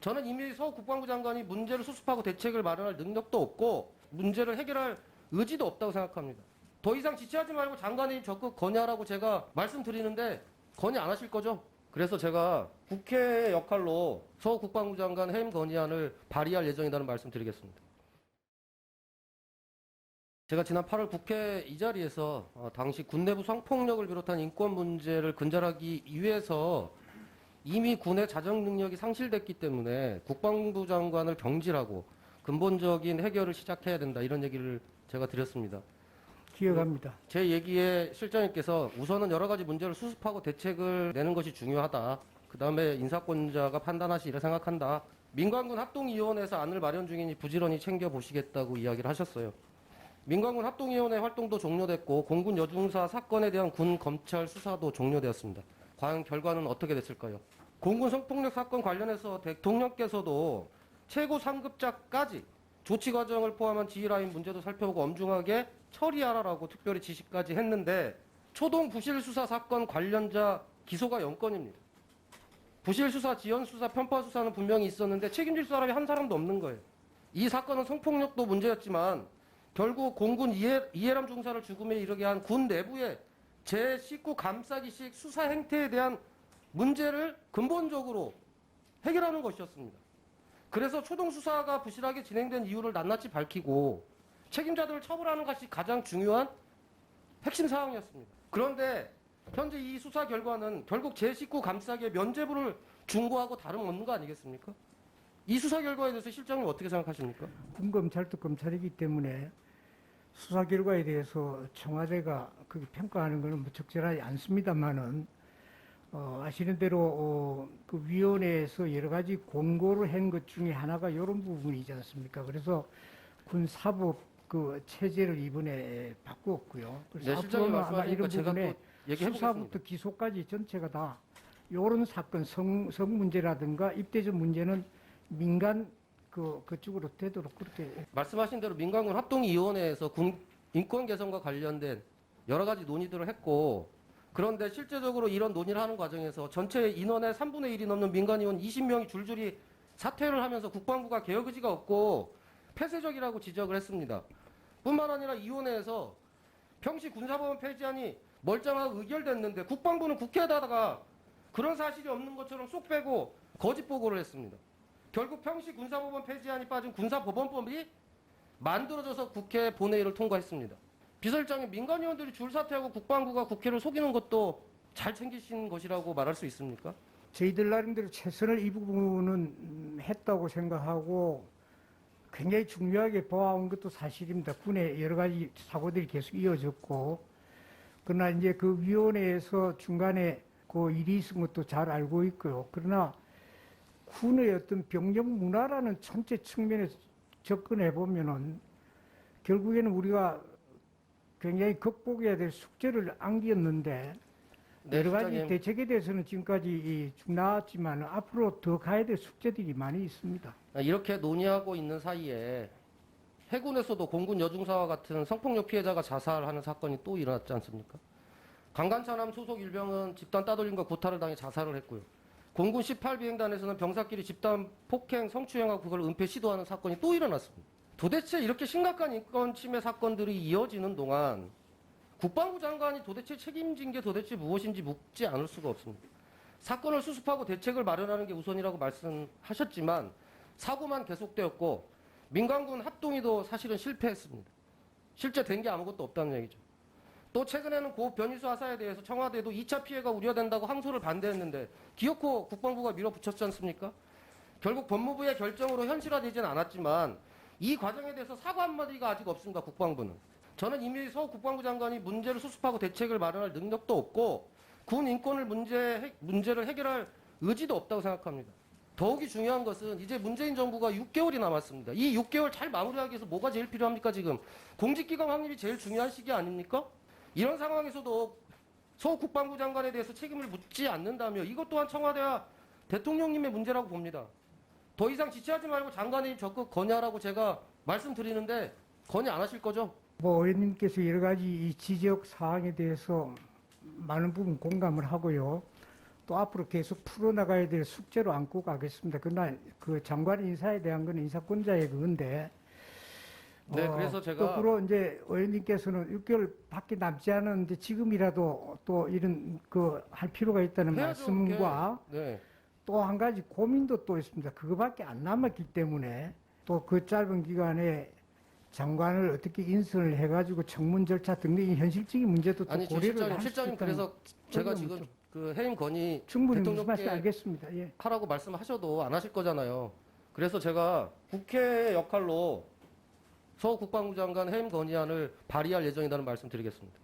저는 이미 서 국방부 장관이 문제를 수습하고 대책을 마련할 능력도 없고 문제를 해결할 의지도 없다고 생각합니다. 더 이상 지체하지 말고 장관님 적극 건의하라고 제가 말씀드리는데 건의 안 하실 거죠? 그래서 제가 국회의 역할로 서 국방부 장관 해임 건의안을 발의할 예정이라는 말씀 드리겠습니다. 제가 지난 8월 국회 이 자리에서 당시 군 내부 성폭력을 비롯한 인권 문제를 근절하기 위해서 이미 군의 자정 능력이 상실됐기 때문에 국방부 장관을 경질하고 근본적인 해결을 시작해야 된다, 이런 얘기를 제가 드렸습니다. 기억합니다. 제 얘기에 실장님께서 우선은 여러 가지 문제를 수습하고 대책을 내는 것이 중요하다. 그 다음에 인사권자가 판단하시리라 생각한다. 민관군 합동위원회에서 안을 마련 중이니 부지런히 챙겨보시겠다고 이야기를 하셨어요. 민관군 합동위원회 활동도 종료됐고 공군 여중사 사건에 대한 군 검찰 수사도 종료되었습니다. 과연 결과는 어떻게 됐을까요? 공군 성폭력 사건 관련해서 대통령께서도 최고 상급자까지 조치 과정을 포함한 지휘라인 문제도 살펴보고 엄중하게 처리하라라고 특별히 지시까지 했는데 초동 부실 수사 사건 관련자 기소가 0건입니다. 부실 수사, 지연 수사, 편파 수사는 분명히 있었는데 책임질 사람이 한 사람도 없는 거예요. 이 사건은 성폭력도 문제였지만 결국 공군 이해람 중사를 죽음에 이르게 한 군 내부의 제 식구 감싸기식 수사 행태에 대한 문제를 근본적으로 해결하는 것이었습니다. 그래서 초동 수사가 부실하게 진행된 이유를 낱낱이 밝히고 책임자들을 처벌하는 것이 가장 중요한 핵심 사항이었습니다. 그런데 현재 이 수사 결과는 결국 제 식구 감싸기의 면죄부를 준거하고 다름없는 거 아니겠습니까? 이 수사 결과에 대해서 실장님 어떻게 생각하십니까? 군검찰도 검찰이기 때문에 수사 결과에 대해서 청와대가 그렇게 평가하는 것은 뭐 적절하지 않습니다만은 아시는 대로 그 위원회에서 여러 가지 공고를 한 것 중에 하나가 이런 부분이지 않습니까? 그래서 군 사법 그 체제를 이번에 바꾸었고요. 그래서 네, 실장님 앞으로는 아마 이런 말씀하시니까 제가 부분에 또 얘기해보겠습니다. 수사부터 기소까지 전체가 다 이런 사건 성 문제라든가 입대전 문제는 민간 그쪽으로 되도록 그렇게. 말씀하신 대로 민관군 합동위원회에서 군 인권 개선과 관련된 여러 가지 논의들을 했고, 그런데 실제적으로 이런 논의를 하는 과정에서 전체 인원의 3분의 1이 넘는 민간위원 20명이 줄줄이 사퇴를 하면서 국방부가 개혁 의지가 없고 폐쇄적이라고 지적을 했습니다. 뿐만 아니라 이 위원회에서 평시 군사법원 폐지안이 멀쩡하게 의결됐는데 국방부는 국회에다가 그런 사실이 없는 것처럼 쏙 빼고 거짓 보고를 했습니다. 결국 평시 군사법원 폐지안이 빠진 군사법원법이 만들어져서 국회 본회의를 통과했습니다. 비서실장님, 민간위원들이 줄 사퇴하고 국방부가 국회를 속이는 것도 잘 챙기신 것이라고 말할 수 있습니까? 저희들 나름대로 최선을 이 부분은 했다고 생각하고 굉장히 중요하게 보아온 것도 사실입니다. 군에 여러 가지 사고들이 계속 이어졌고, 그러나 이제 그 위원회에서 중간에 그 일이 있은 것도 잘 알고 있고요. 그러나 군의 어떤 병력 문화라는 전체 측면에서 접근해 보면은 결국에는 우리가 굉장히 극복해야 될 숙제를 안겼는데, 네, 여러 가지 실장님. 대책에 대해서는 지금까지 쭉 나왔지만 앞으로 더 가야 될 숙제들이 많이 있습니다. 이렇게 논의하고 있는 사이에 해군에서도 공군 여중사와 같은 성폭력 피해자가 자살하는 사건이 또 일어났지 않습니까? 강간차남 소속 일병은 집단 따돌림과 구타를 당해 자살을 했고요. 공군 18비행단에서는 병사끼리 집단 폭행, 성추행하고 그걸 은폐 시도하는 사건이 또 일어났습니다. 도대체 이렇게 심각한 인권 침해 사건들이 이어지는 동안 국방부 장관이 도대체 책임진 게 도대체 무엇인지 묻지 않을 수가 없습니다. 사건을 수습하고 대책을 마련하는 게 우선이라고 말씀하셨지만 사고만 계속되었고 민간군 합동위도 사실은 실패했습니다. 실제 된 게 아무것도 없다는 얘기죠. 또 최근에는 고 변희수 하사에 대해서 청와대도 2차 피해가 우려된다고 항소를 반대했는데 기어코 국방부가 밀어붙였지 않습니까? 결국 법무부의 결정으로 현실화되지는 않았지만 이 과정에 대해서 사과 한마디가 아직 없습니다. 국방부는. 저는 이미 서 국방부 장관이 문제를 수습하고 대책을 마련할 능력도 없고 군 인권을 문제를 해결할 의지도 없다고 생각합니다. 더욱이 중요한 것은 이제 문재인 정부가 6개월이 남았습니다. 이 6개월 잘 마무리하기 위해서 뭐가 제일 필요합니까? 지금 공직기강 확립이 제일 중요한 시기 아닙니까? 이런 상황에서도 서 국방부 장관에 대해서 책임을 묻지 않는다며 이것 또한 청와대와 대통령님의 문제라고 봅니다. 더 이상 지체하지 말고 장관님 적극 건의하라고 제가 말씀드리는데 건의 안 하실 거죠? 뭐 의원님께서 여러 가지 이 지적 사항에 대해서 많은 부분 공감을 하고요. 또 앞으로 계속 풀어나가야 될 숙제로 안고 가겠습니다. 그러나 그 장관 인사에 대한 건 인사권자의 그건데. 네, 그래서 제가 거꾸로 이제 의원님께서는 6개월밖에 남지 않았는데 지금이라도 또 이런 그 할 필요가 있다는 해야죠, 말씀과 그게. 네. 또 한 가지 고민도 또 있습니다. 그거밖에 안 남았기 때문에 또 그 짧은 기간에 장관을 어떻게 인선을 해가지고 청문 절차 등등 현실적인 문제도 또 아니, 저 고려를 할 수 실장님 있다는 그래서 제가 어려움이 지금 좀 그 해임 건의 충분히 무슨 말씀 대통령께 알겠습니다. 예. 하라고 말씀하셔도 안 하실 거잖아요. 그래서 제가 국회의 역할로 서 국방부 장관 해임 건의안을 발의할 예정이라는 말씀 드리겠습니다.